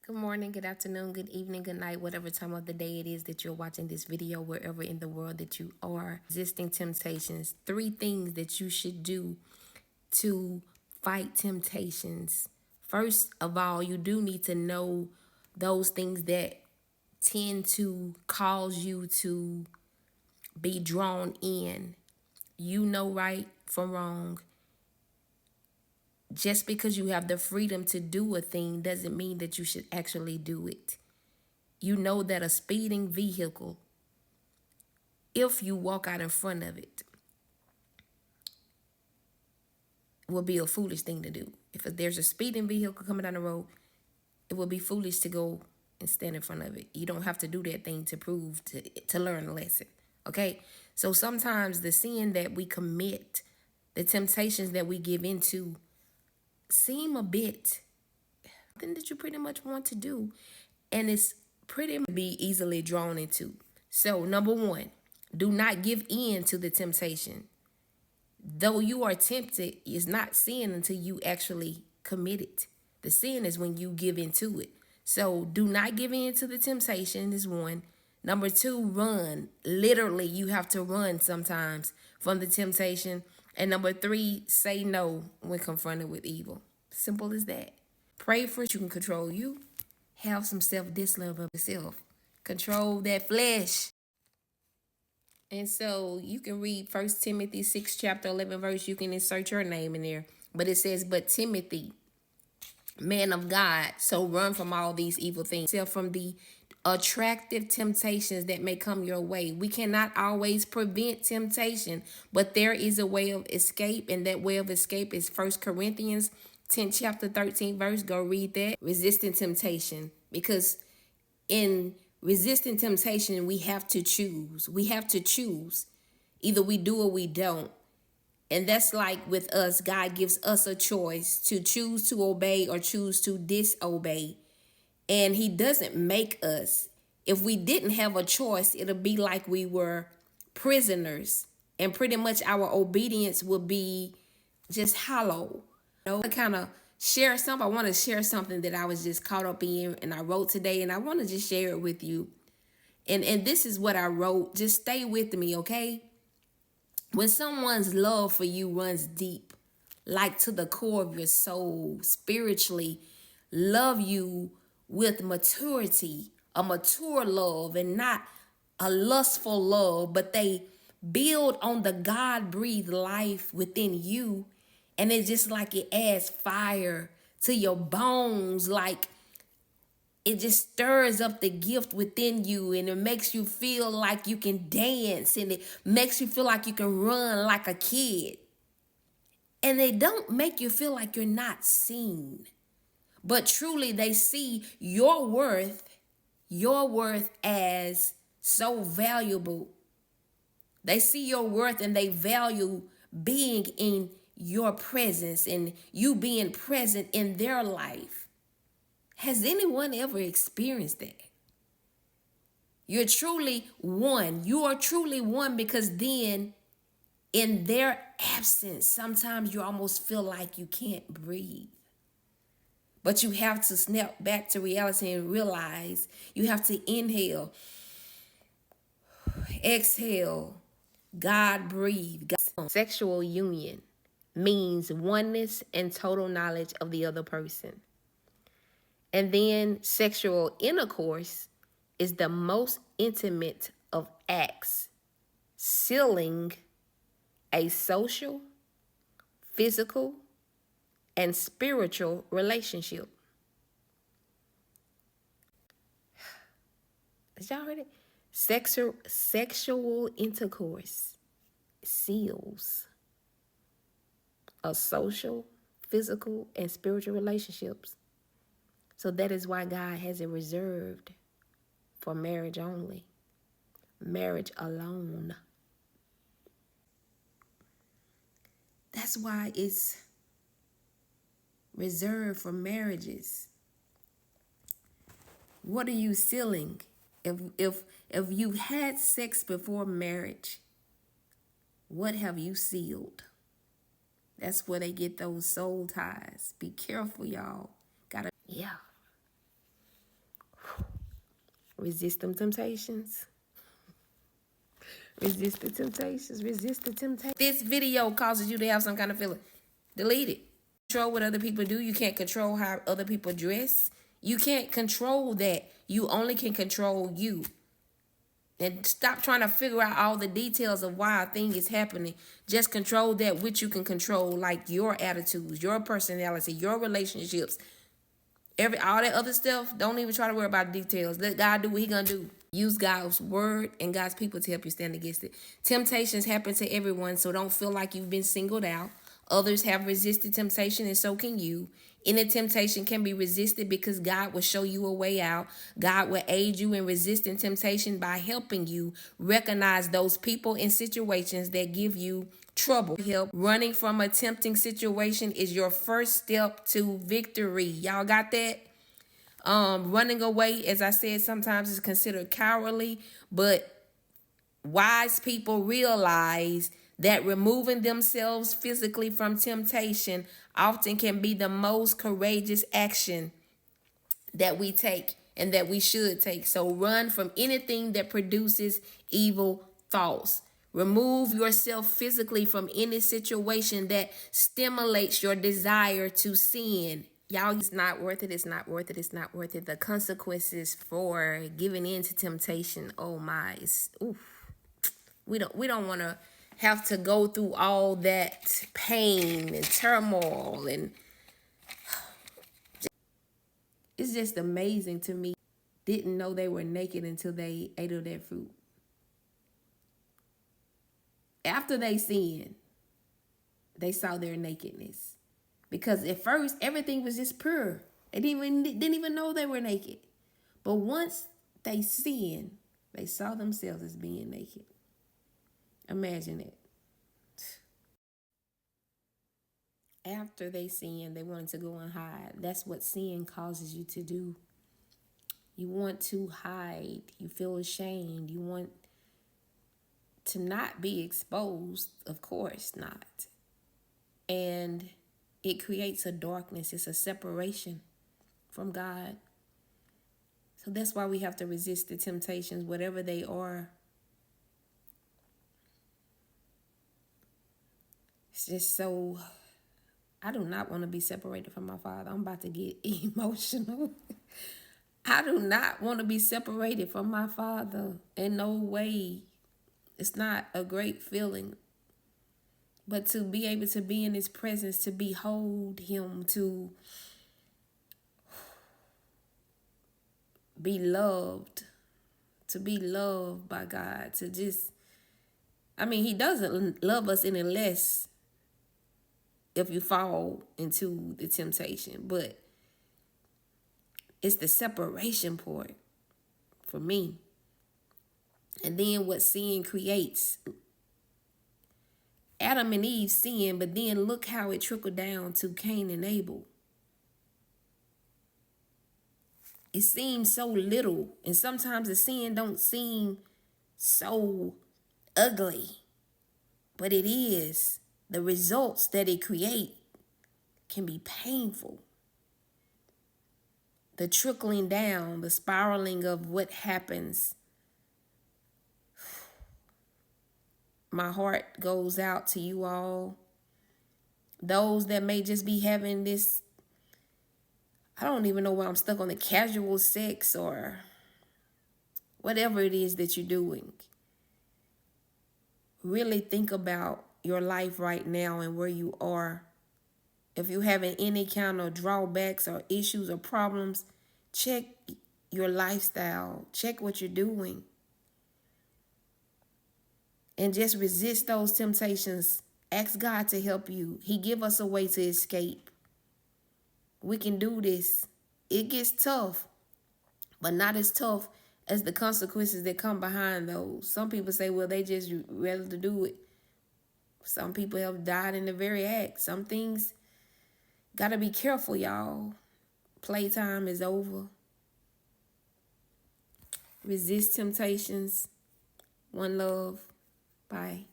Good morning, good afternoon, good evening, good night, whatever time of the day it is that you're watching this video, wherever in the world that you are. Resisting temptations. 3 things that you should do to fight temptations. First of all, you do need to know those things that tend to cause you to be drawn in. You know right from wrong. Just because you have the freedom to do a thing doesn't mean that you should actually do it. You know that a speeding vehicle, if you walk out in front of it, will be a foolish thing to do. If there's a speeding vehicle coming down the road, it will be foolish to go and stand in front of it. You don't have to do that thing to learn a lesson. Okay? So sometimes the sin that we commit, the temptations that we give into, seem a bit something that you pretty much want to do, and it's pretty be easily drawn into. So number 1, do not give in to the temptation. Though you are tempted, it's not sin until you actually commit it. The sin is when you give into it. So do not give in to the temptation is 1. Number 2, run. Literally, you have to run sometimes from the temptation. And number 3, say no when confronted with evil. Simple as that. Pray for you can control you. Have some self-discipline of yourself. Control that flesh. And so you can read 1 Timothy 6, chapter 11, verse. You can insert your name in there. But it says, but Timothy, man of God, so run from all these evil things. From the attractive temptations that may come your way. We cannot always prevent temptation, but there is a way of escape, and that way of escape is 1 Corinthians 10, chapter 13, verse. Go read that. Resisting temptation. Because in resisting temptation, we have to choose. We have to choose. Either we do or we don't. And that's like with us, God gives us a choice to choose to obey or choose to disobey. And he doesn't make us. If we didn't have a choice, it'll be like we were prisoners. And pretty much our obedience will be just hollow. I kind of I want to share something that I was just caught up in and I wrote today, and I want to just share it with you. And this is what I wrote. Just stay with me, okay? When someone's love for you runs deep, like to the core of your soul, spiritually, love you with maturity, a mature love, and not a lustful love, but they build on the God-breathed life within you. And it's just like it adds fire to your bones, like it just stirs up the gift within you, and it makes you feel like you can dance, and it makes you feel like you can run like a kid. And they don't make you feel like you're not seen, but truly they see your worth as so valuable. They see your worth and they value being in your presence and you being present in their life. Has anyone ever experienced that? You're truly one. You are truly one, because then in their absence, sometimes you almost feel like you can't breathe. But you have to snap back to reality and realize you have to inhale, exhale, God breathe. Sexual union means oneness and total knowledge of the other person. And then sexual intercourse is the most intimate of acts, sealing a social, physical, and spiritual relationship. Did y'all heard it? Sexual intercourse seals a social, physical, and spiritual relationships. So that is why God has it reserved for marriage only, marriage alone. That's why it's reserved for marriages. What are you sealing? If you had sex before marriage, what have you sealed? That's where they get those soul ties. Be careful, y'all. Yeah. Resist them temptations. Resist the temptations. Resist the temptations. This video causes you to have some kind of feeling. Delete it. Control what other people do. You can't control how other people dress. You can't control that. You only can control you. And stop trying to figure out all the details of why a thing is happening. Just control that which you can control, like your attitudes, your personality, your relationships. All that other stuff, don't even try to worry about the details. Let God do what he gonna do. Use God's word and God's people to help you stand against it. Temptations happen to everyone, so don't feel like you've been singled out. Others have resisted temptation, and so can you. Any temptation can be resisted because God will show you a way out. God will aid you in resisting temptation by helping you recognize those people and situations that give you trouble. Help. Running from a tempting situation is your first step to victory. Y'all got that? Running away, as I said, sometimes is considered cowardly, but wise people realize that removing themselves physically from temptation often can be the most courageous action that we take and that we should take. So run from anything that produces evil thoughts. Remove yourself physically from any situation that stimulates your desire to sin. Y'all, it's not worth it. It's not worth it. It's not worth it. The consequences for giving in to temptation. Oh my, oof. We don't want to have to go through all that pain and turmoil, and it's just amazing to me. Didn't know they were naked until they ate of that fruit. After they sinned, they saw their nakedness. Because at first, everything was just pure. They didn't even know they were naked. But once they sinned, they saw themselves as being naked. Imagine it. After they sinned, they wanted to go and hide. That's what sin causes you to do. You want to hide. You feel ashamed. You want to not be exposed. Of course not. And it creates a darkness. It's a separation from God. So that's why we have to resist the temptations, whatever they are. It's just so, I do not want to be separated from my Father. I'm about to get emotional. I do not want to be separated from my Father. In no way. It's not a great feeling. But to be able to be in his presence, to behold him, to be loved by God, to just, I mean, he doesn't love us any less if you fall into the temptation, but it's the separation part for me. And then what sin creates. Adam and Eve sinned, but then look how it trickled down to Cain and Abel. It seems so little, and sometimes the sin don't seem so ugly, but it is. The results that it creates can be painful. The trickling down, the spiraling of what happens. My heart goes out to you all. Those that may just be having this, I don't even know why I'm stuck on the casual sex or whatever it is that you're doing. Really think about your life right now and where you are. If you're having any kind of drawbacks or issues or problems, check your lifestyle. Check what you're doing. And just resist those temptations. Ask God to help you. He give us a way to escape. We can do this. It gets tough, but not as tough as the consequences that come behind those. Some people say, well, they just rather to do it. Some people have died in the very act. Some things, gotta be careful, y'all. Playtime is over. Resist temptations. One love. Bye.